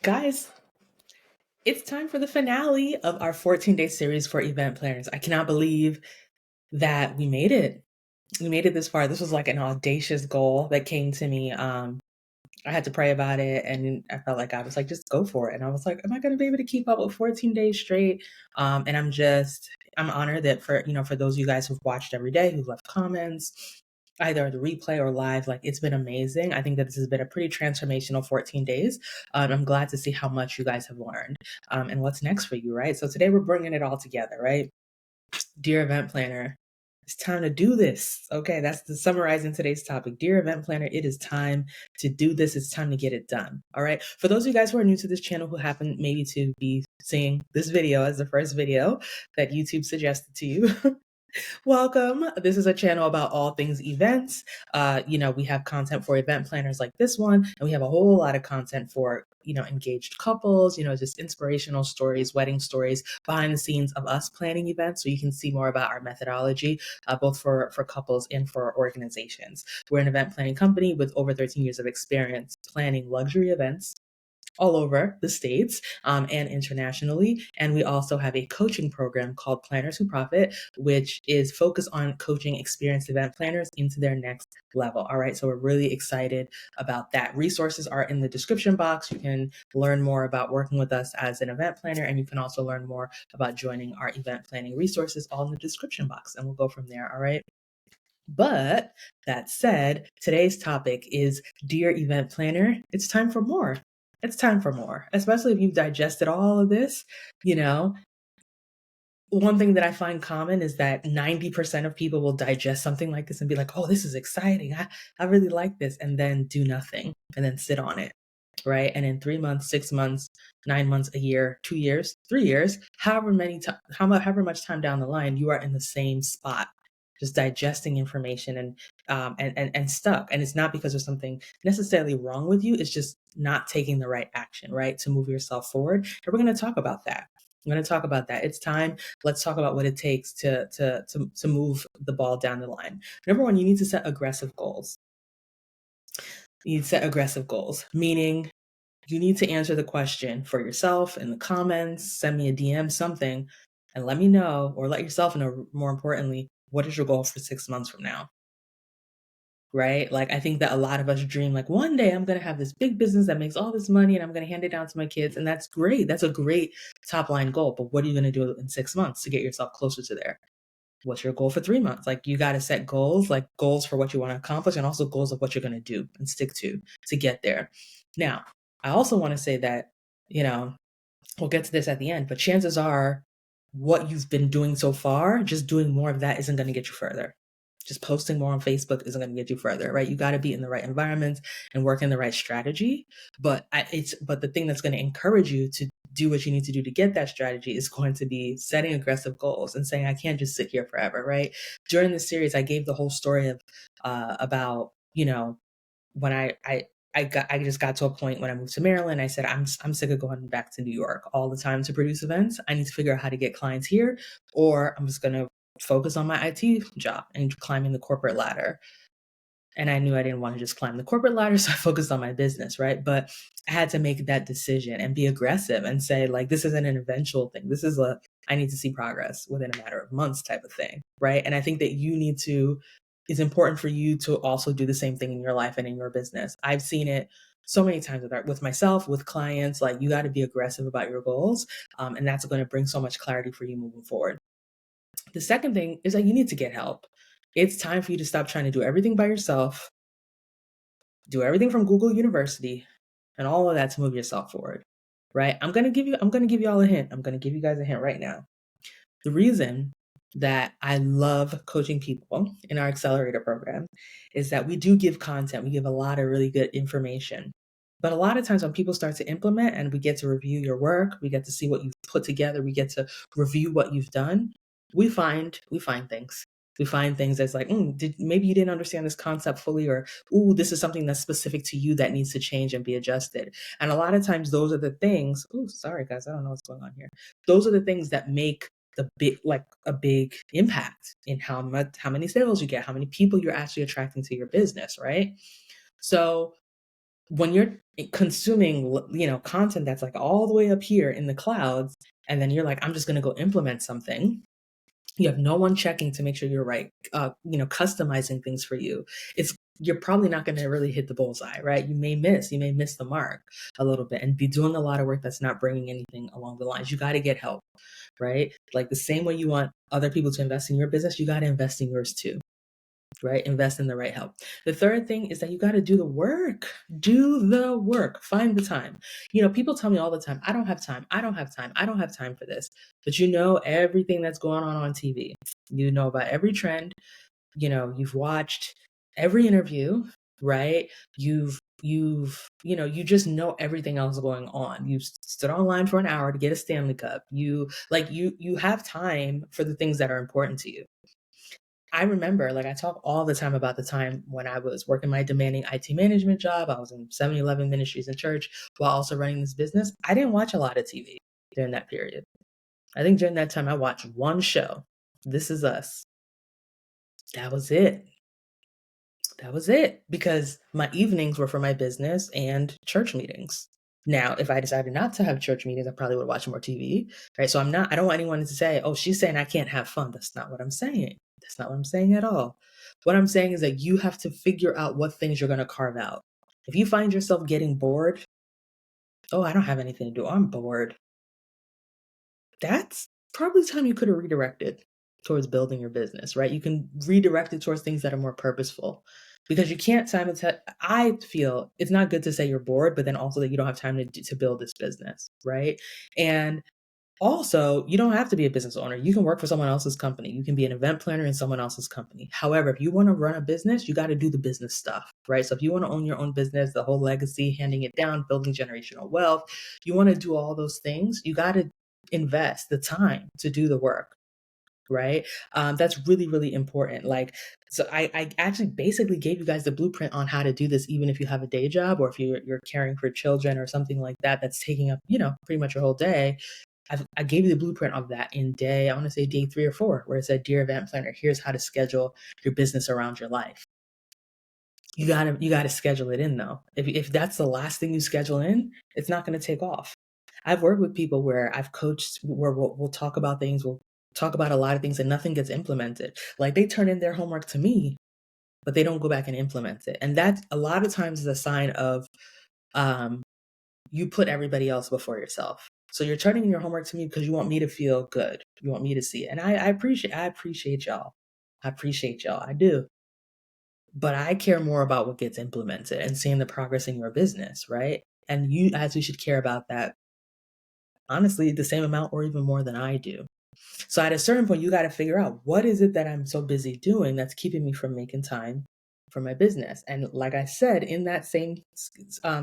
Guys, it's time for the finale of our 14-day series for event planners. I cannot believe that we made it. We made it this far. This was like an audacious goal that came to me. I had to pray about it, and I felt like God was like, just go for it. And I was like, am I going to be able to keep up with 14 days straight? And I'm honored that for those of you guys who've watched every day, who've left comments, either the replay or live, like it's been amazing. I think that this has been a pretty transformational 14 days. I'm glad to see how much you guys have learned and what's next for you, right? So today we're bringing it all together, right? Dear event planner, it's time to do this. Okay, that's the summarizing today's topic. Dear event planner, it is time to do this. It's time to get it done. All right. For those of you guys who are new to this channel who happen maybe to be seeing this video as the first video that YouTube suggested to you, welcome. This is a channel about all things events. We have content for event planners like this one, and we have a whole lot of content for, engaged couples, just inspirational stories, wedding stories, behind the scenes of us planning events. So you can see more about our methodology, both for couples and for organizations. We're an event planning company with over 13 years of experience planning luxury events all over the States and internationally. And we also have a coaching program called Planners Who Profit, which is focused on coaching experienced event planners into their next level. All right. So we're really excited about that. Resources are in the description box. You can learn more about working with us as an event planner, and you can also learn more about joining our event planning resources all in the description box. And we'll go from there. All right. But that said, today's topic is Dear Event Planner, it's time for more. It's time for more, especially if you've digested all of this. One thing that I find common is that 90% of people will digest something like this and be like, oh, this is exciting. I really like this. And then do nothing and then sit on it. Right. And in 3 months, 6 months, 9 months, a year, 2 years, 3 years, however much time down the line, you are in the same spot, just digesting information and stuck. And it's not because there's something necessarily wrong with you. It's just not taking the right action, right, to move yourself forward. And we're going to talk about that. I'm going to talk about that. It's time. Let's talk about what it takes to move the ball down the line. Number one, you need to set aggressive goals. You need to set aggressive goals, meaning you need to answer the question for yourself in the comments, send me a DM, something, and let me know, or let yourself know, more importantly, what is your goal for 6 months from now? Right? Like, I think that a lot of us dream, like, one day I'm going to have this big business that makes all this money and I'm going to hand it down to my kids. And that's great. That's a great top line goal. But what are you going to do in 6 months to get yourself closer to there? What's your goal for 3 months? Like, you got to set goals, like goals for what you want to accomplish and also goals of what you're going to do and stick to get there. Now, I also want to say that, we'll get to this at the end, but chances are what you've been doing so far, just doing more of that isn't going to get you further. Just posting more on Facebook isn't going to get you further, right? You got to be in the right environments and work in the right strategy. But the thing that's going to encourage you to do what you need to do to get that strategy is going to be setting aggressive goals and saying, I can't just sit here forever, right? During this series, I gave the whole story of about, when I just got to a point when I moved to Maryland. I said, I'm sick of going back to New York all the time to produce events. I need to figure out how to get clients here, or I'm just going to focus on my IT job and climbing the corporate ladder. And I knew I didn't want to just climb the corporate ladder, so I focused on my business, right? But I had to make that decision and be aggressive and say, like, this isn't an eventual thing. This is I need to see progress within a matter of months type of thing, right? And I think that it's important for you to also do the same thing in your life and in your business. I've seen it so many times with myself, with clients. Like, you got to be aggressive about your goals, and that's going to bring so much clarity for you moving forward. The second thing is that you need to get help. It's time for you to stop trying to do everything by yourself, do everything from Google University and all of that to move yourself forward, right? I'm going to give you all a hint. I'm going to give you guys a hint right now. The reason that I love coaching people in our accelerator program is that we do give content. We give a lot of really good information. But a lot of times when people start to implement and we get to review your work, we get to see what you've put together, we get to review what you've done, we find things. We find things that's like, maybe you didn't understand this concept fully, or, this is something that's specific to you that needs to change and be adjusted. And a lot of times those are the things, sorry guys, I don't know what's going on here. Those are the things that make a big impact in how many sales you get, how many people you're actually attracting to your business, right? So when you're consuming, content that's like all the way up here in the clouds, and then you're like, I'm just going to go implement something. You have no one checking to make sure you're right, customizing things for you. You're probably not going to really hit the bullseye, right? You may miss the mark a little bit and be doing a lot of work that's not bringing anything along the lines. You got to get help, right? Like the same way you want other people to invest in your business, you got to invest in yours too, right? Invest in the right help. The third thing is that you got to do the work. Do the work. Find the time. People tell me all the time, I don't have time. I don't have time. I don't have time for this. But everything that's going on TV. You know about every trend. You've watched every interview, right? You just know everything else going on. You stood online for an hour to get a Stanley Cup. You have time for the things that are important to you. I remember, I talk all the time about the time when I was working my demanding IT management job. I was in 7-Eleven Ministries and church while also running this business. I didn't watch a lot of TV during that period. I think during that time I watched one show, This Is Us. That was it. Because my evenings were for my business and church meetings. Now, if I decided not to have church meetings, I probably would watch more TV, right? So I don't want anyone to say, oh, she's saying I can't have fun. That's not what I'm saying. That's not what I'm saying at all. What I'm saying is that you have to figure out what things you're going to carve out. If you find yourself getting bored, oh, I don't have anything to do, I'm bored. That's probably the time you could have redirected towards building your business, right? You can redirect it towards things that are more purposeful, because you can't I feel it's not good to say you're bored, but then also that you don't have time to build this business, right? And also, you don't have to be a business owner. You can work for someone else's company. You can be an event planner in someone else's company. However, if you want to run a business, you got to do the business stuff, right? So if you want to own your own business, the whole legacy, handing it down, building generational wealth, you want to do all those things, you got to invest the time to do the work, right? That's really, really important. So I actually basically gave you guys the blueprint on how to do this, even if you have a day job or if you're caring for children or something like that, that's taking up, pretty much your whole day. I gave you the blueprint of that in I want to say day 3 or 4, where it said, Dear Event Planner, here's how to schedule your business around your life. You gotta schedule it in though. If that's the last thing you schedule in, it's not going to take off. I've worked with people where I've coached, where we'll talk about things, we'll talk about a lot of things and nothing gets implemented. Like they turn in their homework to me, but they don't go back and implement it. And that a lot of times is a sign of you put everybody else before yourself. So you're turning in your homework to me because you want me to feel good. You want me to see it. And I appreciate y'all. I appreciate y'all. I do. But I care more about what gets implemented and seeing the progress in your business, right? And you actually should care about that, honestly, the same amount or even more than I do. So at a certain point, you got to figure out, what is it that I'm so busy doing that's keeping me from making time for my business? And like I said, in that same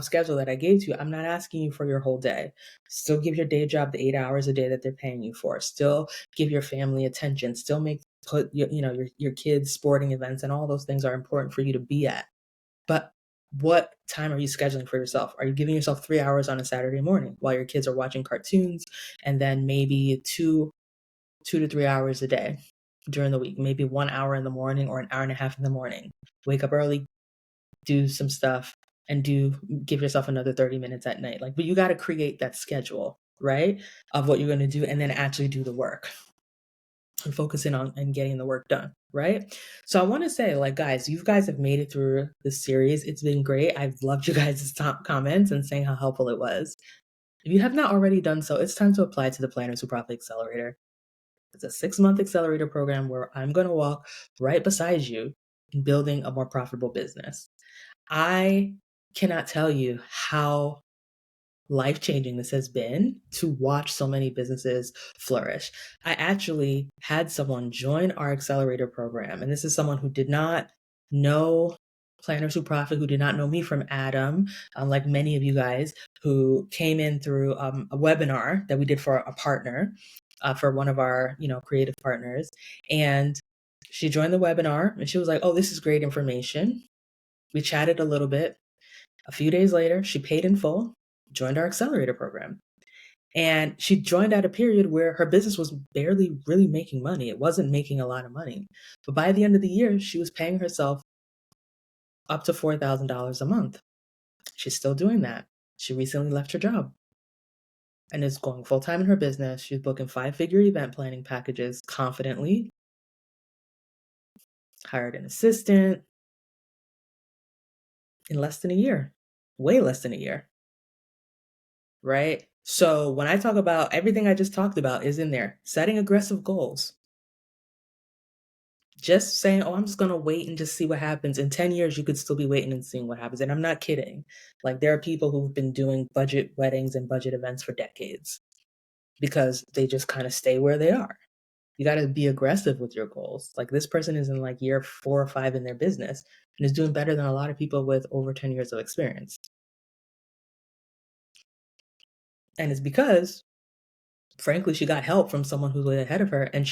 schedule that I gave to you, I'm not asking you for your whole day. Still give your day job the 8 hours a day that they're paying you for. Still give your family attention. Still put your kids' sporting events and all those things are important for you to be at. But what time are you scheduling for yourself? Are you giving yourself 3 hours on a Saturday morning while your kids are watching cartoons, and then maybe 2 to 3 hours a day during the week, maybe 1 hour in the morning or an hour and a half in the morning? Wake up early, do some stuff, and give yourself another 30 minutes at night. But you got to create that schedule, right, of what you're going to do, and then actually do the work and focus in on and getting the work done, right? So I want to say, guys, you guys have made it through this series. It's been great. I've loved you guys' top comments and saying how helpful it was. If you have not already done so, it's time to apply to the Planners Who Profit Accelerator. It's a 6-month accelerator program where I'm going to walk right beside you in building a more profitable business. I cannot tell you how life-changing this has been to watch so many businesses flourish. I actually had someone join our accelerator program, and this is someone who did not know Planners Who Profit, who did not know me from Adam, like many of you guys, who came in through a webinar that we did for a partner, for one of our creative partners. And she joined the webinar and she was like, oh, this is great information. We chatted a little bit. A few days later, she paid in full, joined our accelerator program. And she joined at a period where her business was barely really making money. It wasn't making a lot of money. But by the end of the year, she was paying herself up to $4,000 a month. She's still doing that. She recently left her job and is going full time in her business. She's booking 5-figure event planning packages confidently, hired an assistant in less than a year, way less than a year, right? So when I talk about everything I just talked about is in there, setting aggressive goals. Just saying, "Oh, I'm just gonna wait and just see what happens." In 10 years, you could still be waiting and seeing what happens, and I'm not kidding. Like, there are people who've been doing budget weddings and budget events for decades because they just kinda stay where they are. You gotta be aggressive with your goals. Like, this person is in, like, year 4 or 5 in their business and is doing better than a lot of people with over 10 years of experience. And it's because, frankly, she got help from someone who's way ahead of her, and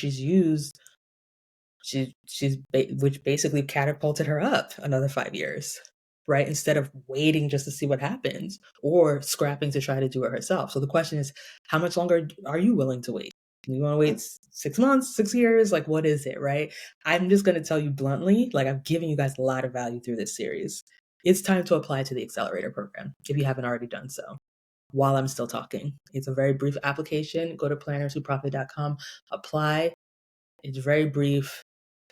which basically catapulted her up another 5 years, right? Instead of waiting just to see what happens or scrapping to try to do it herself. So the question is, how much longer are you willing to wait? You wanna wait 6 months, 6 years? Like, what is it, right? I'm just gonna tell you bluntly, like, I've given you guys a lot of value through this series. It's time to apply to the accelerator program if you haven't already done so while I'm still talking. It's a very brief application. Go to plannerswhoprofit.com, apply. It's very brief.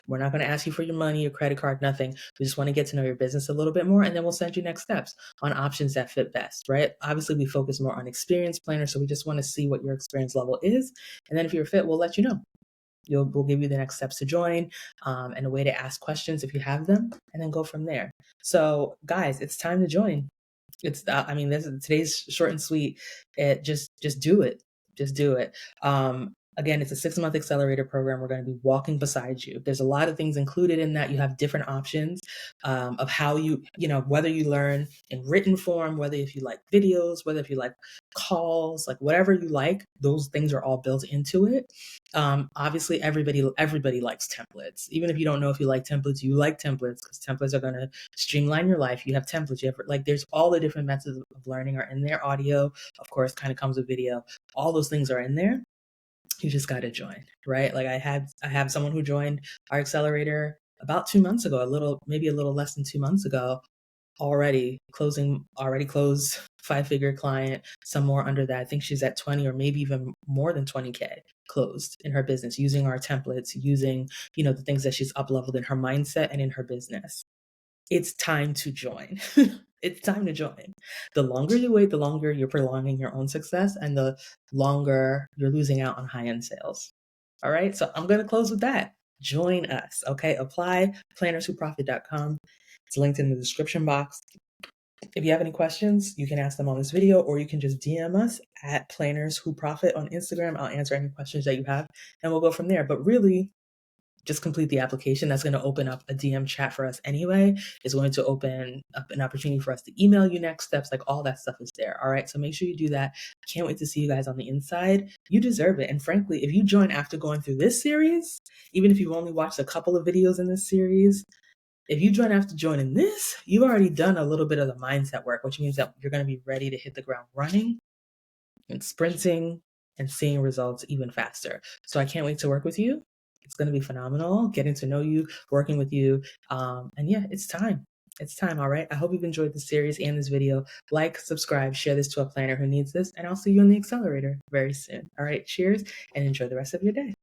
We're not going to ask you for your money, your credit card, nothing. We just want to get to know your business a little bit more, and then we'll send you next steps on options that fit best, right? Obviously, we focus more on experience planners, so we just want to see what your experience level is. And then if you're fit, we'll let you know. We'll give you the next steps to join, and a way to ask questions if you have them, and then go from there. So, guys, it's time to join. I mean, today's short and sweet. Just do it. Just do it. Again, it's a 6-month accelerator program. We're going to be walking beside you. There's a lot of things included in that. You have different options of how whether you learn in written form, whether if you like videos, whether if you like calls, like whatever you like, those things are all built into it. Obviously, everybody likes templates. Even if you don't know if you like templates, you like templates because templates are going to streamline your life. You have templates. There's all the different methods of learning are in there. Audio, of course, kind of comes with video. All those things are in there. You just got to join, right? Like I have someone who joined our accelerator about 2 months ago, maybe a little less than 2 months ago, already closed 5-figure client, some more under that. I think she's at 20 or maybe even more than 20K closed in her business using our templates, using, the things that she's up leveled in her mindset and in her business. It's time to join. It's time to join. The longer you wait, the longer you're prolonging your own success and the longer you're losing out on high-end sales. All right. So I'm going to close with that. Join us. Okay. Apply plannerswhoprofit.com. It's linked in the description box. If you have any questions, you can ask them on this video, or you can just DM us at plannerswhoprofit on Instagram. I'll answer any questions that you have and we'll go from there. But really, just complete the application. That's going to open up a DM chat for us anyway. It's going to open up an opportunity for us to email you next steps. Like all that stuff is there. All right. So make sure you do that. Can't wait to see you guys on the inside. You deserve it. And frankly, if you join after going through this series, even if you've only watched a couple of videos in this series, if you join after joining this, you've already done a little bit of the mindset work, which means that you're going to be ready to hit the ground running and sprinting and seeing results even faster. So I can't wait to work with you. It's going to be phenomenal getting to know you, working with you. And yeah, it's time. It's time. All right. I hope you've enjoyed the series and this video. Like, subscribe, share this to a planner who needs this, and I'll see you in the accelerator very soon. All right. Cheers and enjoy the rest of your day.